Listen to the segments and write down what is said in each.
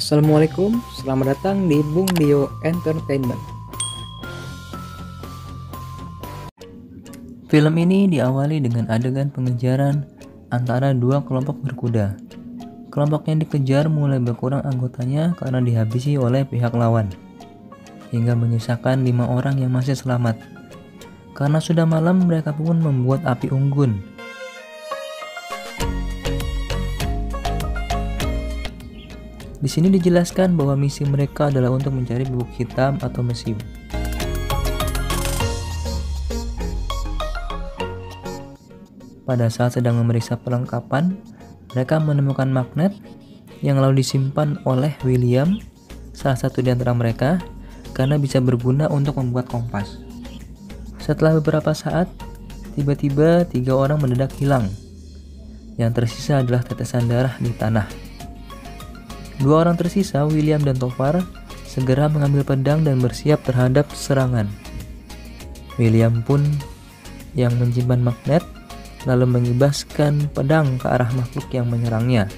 Assalamualaikum, selamat datang di Bung Dio Entertainment. Film ini diawali dengan adegan pengejaran antara dua kelompok berkuda. Kelompok yang dikejar mulai berkurang anggotanya karena dihabisi oleh pihak lawan, hingga menyisakan 5 orang yang masih selamat. Karena sudah malam, mereka pun membuat api unggun. Di sini dijelaskan bahwa misi mereka adalah untuk mencari bubuk hitam atau mesiu. Pada saat sedang memeriksa perlengkapan, mereka menemukan magnet yang lalu disimpan oleh William, salah satu di antara mereka, karena bisa berguna untuk membuat kompas. Setelah beberapa saat, tiba-tiba 3 orang mendadak hilang. Yang tersisa adalah tetesan darah di tanah. 2 orang tersisa, William dan Tovar, segera mengambil pedang dan bersiap terhadap serangan. William pun yang menyimpan magnet lalu mengibaskan pedang ke arah makhluk yang menyerangnya,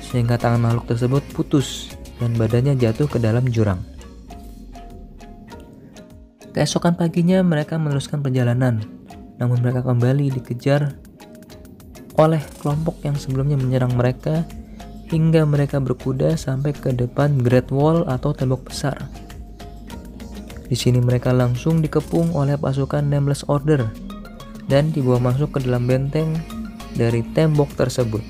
sehingga tangan makhluk tersebut putus dan badannya jatuh ke dalam jurang. Keesokan paginya mereka meneruskan perjalanan, namun mereka kembali dikejar oleh kelompok yang sebelumnya menyerang mereka hingga mereka berkuda sampai ke depan Great Wall atau tembok besar. Di sini mereka langsung dikepung oleh pasukan Nameless Order dan dibawa masuk ke dalam benteng dari tembok tersebut.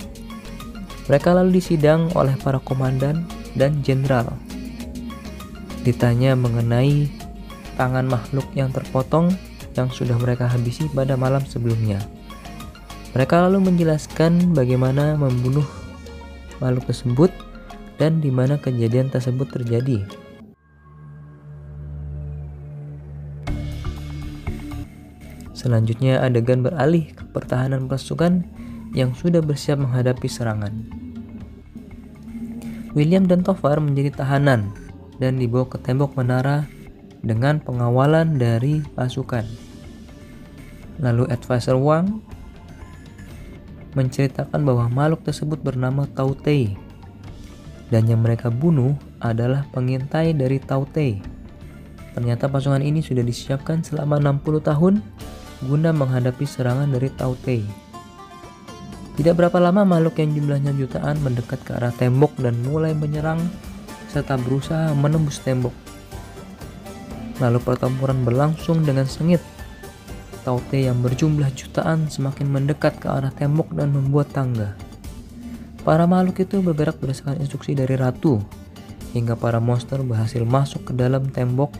Mereka lalu disidang oleh para komandan dan jenderal. Ditanya mengenai tangan makhluk yang terpotong yang sudah mereka habisi pada malam sebelumnya. Mereka lalu menjelaskan bagaimana membunuh makhluk tersebut dan di mana kejadian tersebut terjadi. Selanjutnya adegan beralih ke pertahanan pasukan yang sudah bersiap menghadapi serangan. William dan Tovar menjadi tahanan dan dibawa ke tembok menara dengan pengawalan dari pasukan. Lalu Advisor Wang menceritakan bahwa makhluk tersebut bernama Tautei, dan yang mereka bunuh adalah pengintai dari Tautei. Ternyata pasukan ini sudah disiapkan selama 60 tahun guna menghadapi serangan dari Tautei. Tidak berapa lama makhluk yang jumlahnya jutaan mendekat ke arah tembok dan mulai menyerang serta berusaha menembus tembok. Lalu pertempuran berlangsung dengan sengit. Tautei yang berjumlah jutaan semakin mendekat ke arah tembok dan membuat tangga. Para makhluk itu bergerak berdasarkan instruksi dari ratu, hingga para monster berhasil masuk ke dalam tembok.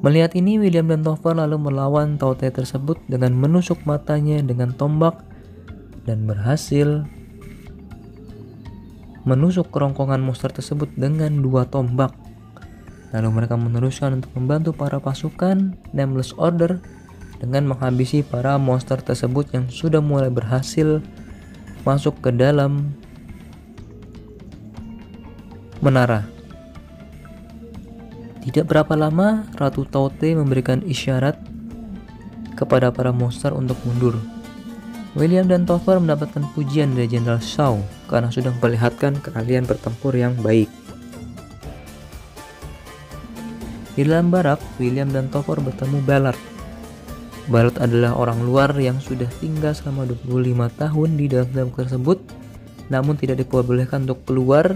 Melihat ini, William dan Tovar lalu melawan Tautei tersebut dengan menusuk matanya dengan tombak dan berhasil menusuk kerongkongan monster tersebut dengan 2 tombak. Lalu mereka meneruskan untuk membantu para pasukan Nameless Order dengan menghabisi para monster tersebut yang sudah mulai berhasil masuk ke dalam menara. Tidak berapa lama, Ratu Tautei memberikan isyarat kepada para monster untuk mundur. William dan Tovar mendapatkan pujian dari Jenderal Shaw karena sudah memperlihatkan keahlian bertempur yang baik. Di dalam barak, William dan Tovar bertemu Ballard. Ballard adalah orang luar yang sudah tinggal selama 25 tahun di dalam tembok tersebut, namun tidak diperbolehkan untuk keluar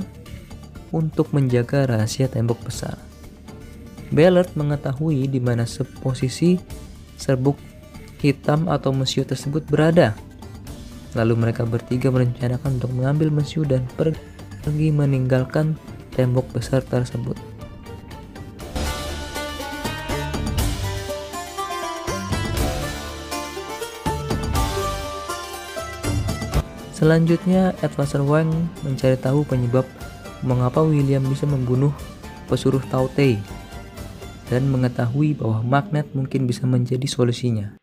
untuk menjaga rahasia tembok besar. Ballard mengetahui di mana posisi serbuk hitam atau mesiu tersebut berada. Lalu mereka bertiga merencanakan untuk mengambil mesiu dan pergi meninggalkan tembok besar tersebut. Selanjutnya, Advisor Wang mencari tahu penyebab mengapa William bisa membunuh pesuruh Tao Te dan mengetahui bahwa magnet mungkin bisa menjadi solusinya.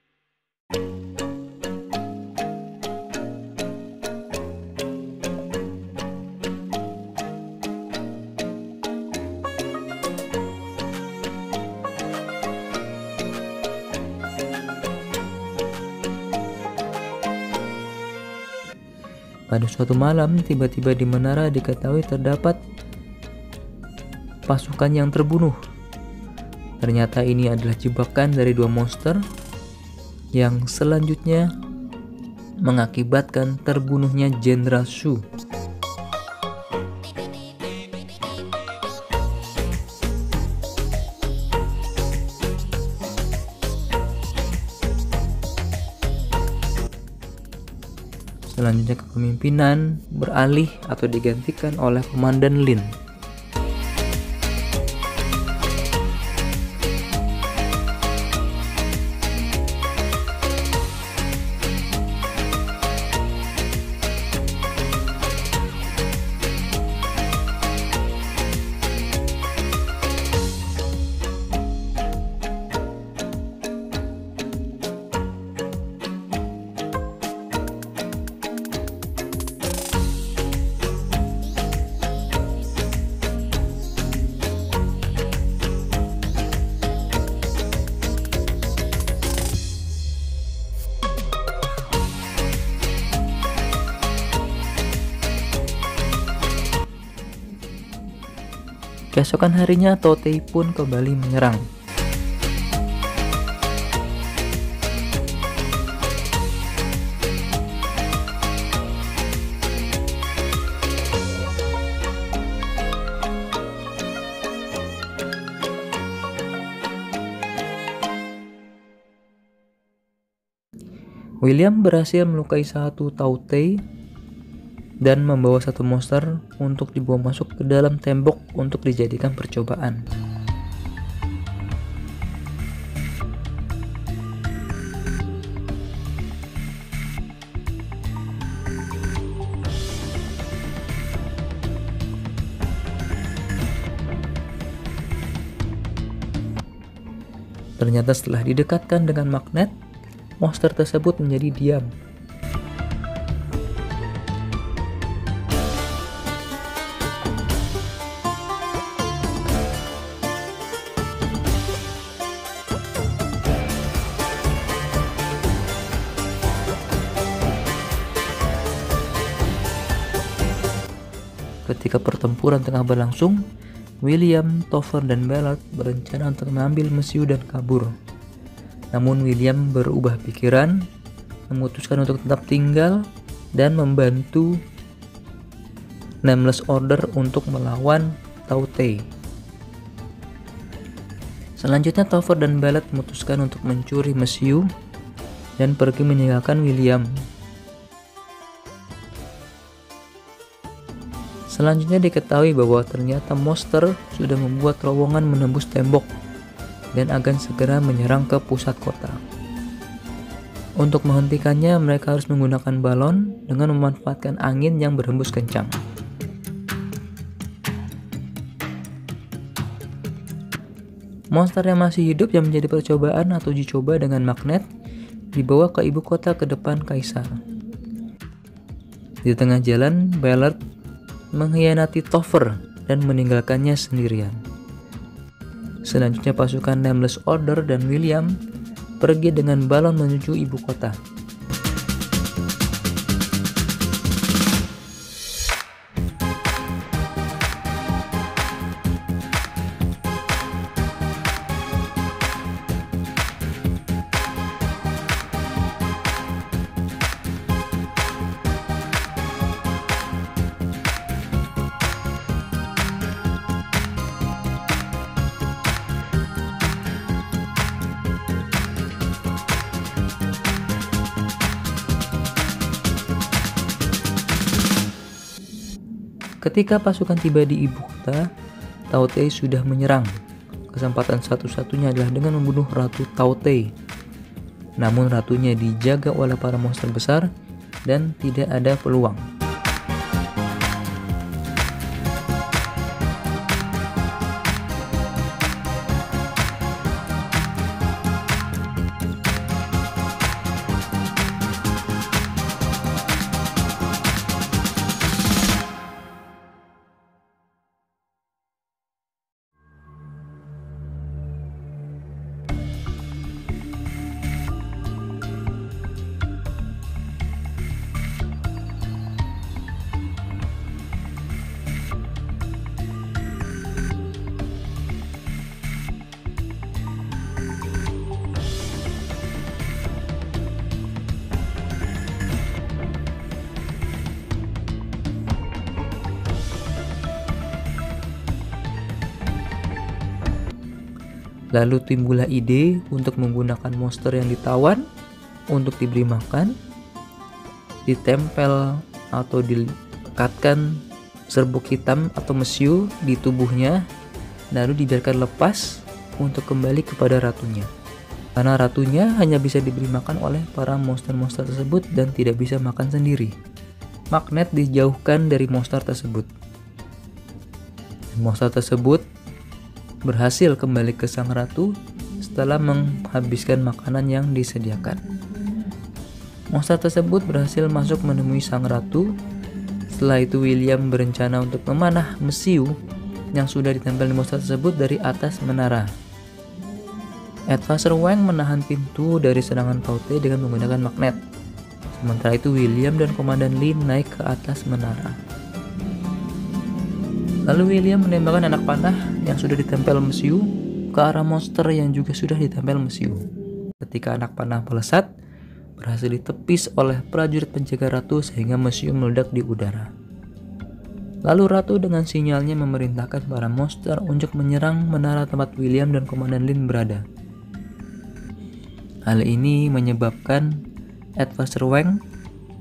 Pada suatu malam, tiba-tiba di menara diketahui terdapat pasukan yang terbunuh. Ternyata ini adalah jebakan dari dua monster yang selanjutnya mengakibatkan terbunuhnya Jenderal Shu. Selanjutnya kepemimpinan beralih atau digantikan oleh Komandan Lin. Keesokan harinya, Tao Te pun kembali menyerang. William berhasil melukai satu Tao Te dan membawa satu monster untuk dibawa masuk ke dalam tembok untuk dijadikan percobaan. Ternyata setelah didekatkan dengan magnet, monster tersebut menjadi diam. Ketika pertempuran tengah berlangsung, William, Topher, dan Ballard berencana untuk mengambil mesiu dan kabur. Namun William berubah pikiran, memutuskan untuk tetap tinggal dan membantu Nameless Order untuk melawan Tao Te. Selanjutnya Topher dan Ballard memutuskan untuk mencuri mesiu dan pergi meninggalkan William. Selanjutnya diketahui bahwa ternyata monster sudah membuat terowongan menembus tembok dan akan segera menyerang ke pusat kota. Untuk menghentikannya, mereka harus menggunakan balon dengan memanfaatkan angin yang berhembus kencang. Monster yang masih hidup yang menjadi percobaan atau uji coba dengan magnet dibawa ke ibu kota ke depan kaisar. Di tengah jalan, Ballard mengkhianati Topher dan meninggalkannya sendirian. Selanjutnya pasukan Nameless Order dan William pergi dengan balon menuju ibu kota. Ketika pasukan tiba di ibu kota, Tao Te sudah menyerang. Kesempatan satu-satunya adalah dengan membunuh Ratu Tao Te. Namun ratunya dijaga oleh para monster besar dan tidak ada peluang. Lalu timbullah ide untuk menggunakan monster yang ditawan untuk diberi makan, ditempel atau dilekatkan serbuk hitam atau mesiu di tubuhnya, lalu dibiarkan lepas untuk kembali kepada ratunya. Karena ratunya hanya bisa diberi makan oleh para monster-monster tersebut dan tidak bisa makan sendiri. Magnet dijauhkan dari monster tersebut. Monster tersebut berhasil kembali ke sang ratu setelah menghabiskan makanan yang disediakan. Monster tersebut berhasil masuk menemui sang ratu. Setelah itu William berencana untuk memanah mesiu yang sudah ditempel di monster tersebut dari atas menara. Advisor Wang menahan pintu dari serangan Taute dengan menggunakan magnet. Sementara itu William dan Komandan Lin naik ke atas menara. Lalu William menembakkan anak panah yang sudah ditempel mesiu ke arah monster yang juga sudah ditempel mesiu. Ketika anak panah melesat, berhasil ditepis oleh prajurit penjaga ratu sehingga mesiu meledak di udara. Lalu ratu dengan sinyalnya memerintahkan para monster untuk menyerang menara tempat William dan Komandan Lin berada. Hal ini menyebabkan Advisor Wang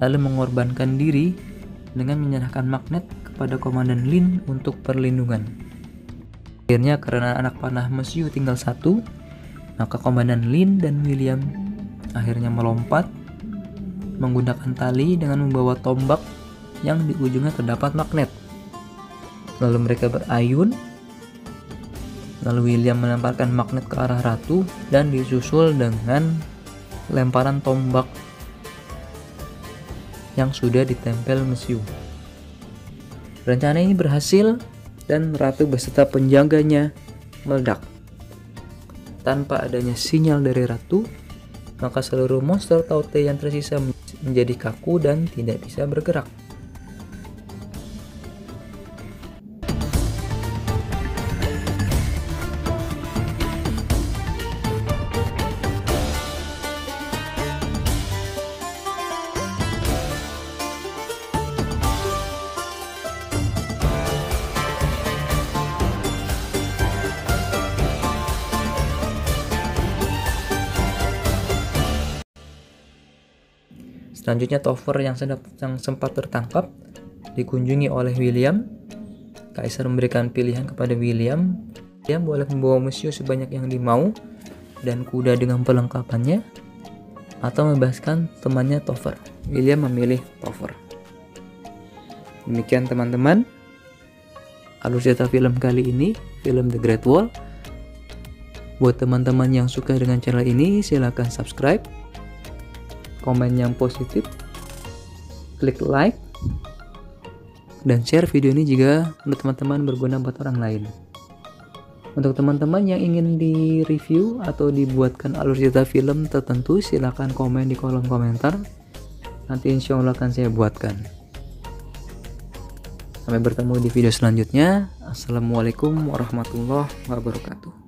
lalu mengorbankan diri dengan menyerahkan magnet kepada Komandan Lin untuk perlindungan. Akhirnya karena anak panah mesiu tinggal satu, maka Komandan Lin dan William akhirnya melompat menggunakan tali dengan membawa tombak yang di ujungnya terdapat magnet. Lalu mereka berayun. Lalu William melemparkan magnet ke arah ratu dan disusul dengan lemparan tombak yang sudah ditempel mesiu. Rencana ini berhasil dan ratu beserta penjaganya meledak. Tanpa adanya sinyal dari ratu, maka seluruh monster Taute yang tersisa menjadi kaku dan tidak bisa bergerak. Selanjutnya Topher yang sempat tertangkap dikunjungi oleh William. Kaisar memberikan pilihan kepada William. Dia boleh membawa mesiu sebanyak yang dimau dan kuda dengan perlengkapannya, atau membebaskan temannya Topher. William memilih Topher. Demikian teman-teman alur cerita film kali ini, film The Great Wall. Buat teman-teman yang suka dengan channel ini, silahkan subscribe, komen yang positif, klik like, dan share video ini jika menurut teman-teman berguna buat orang lain. Untuk teman-teman yang ingin di-review atau dibuatkan alur cerita film tertentu, silahkan komen di kolom komentar. Nanti insya Allah akan saya buatkan. Sampai bertemu di video selanjutnya. Assalamualaikum warahmatullahi wabarakatuh.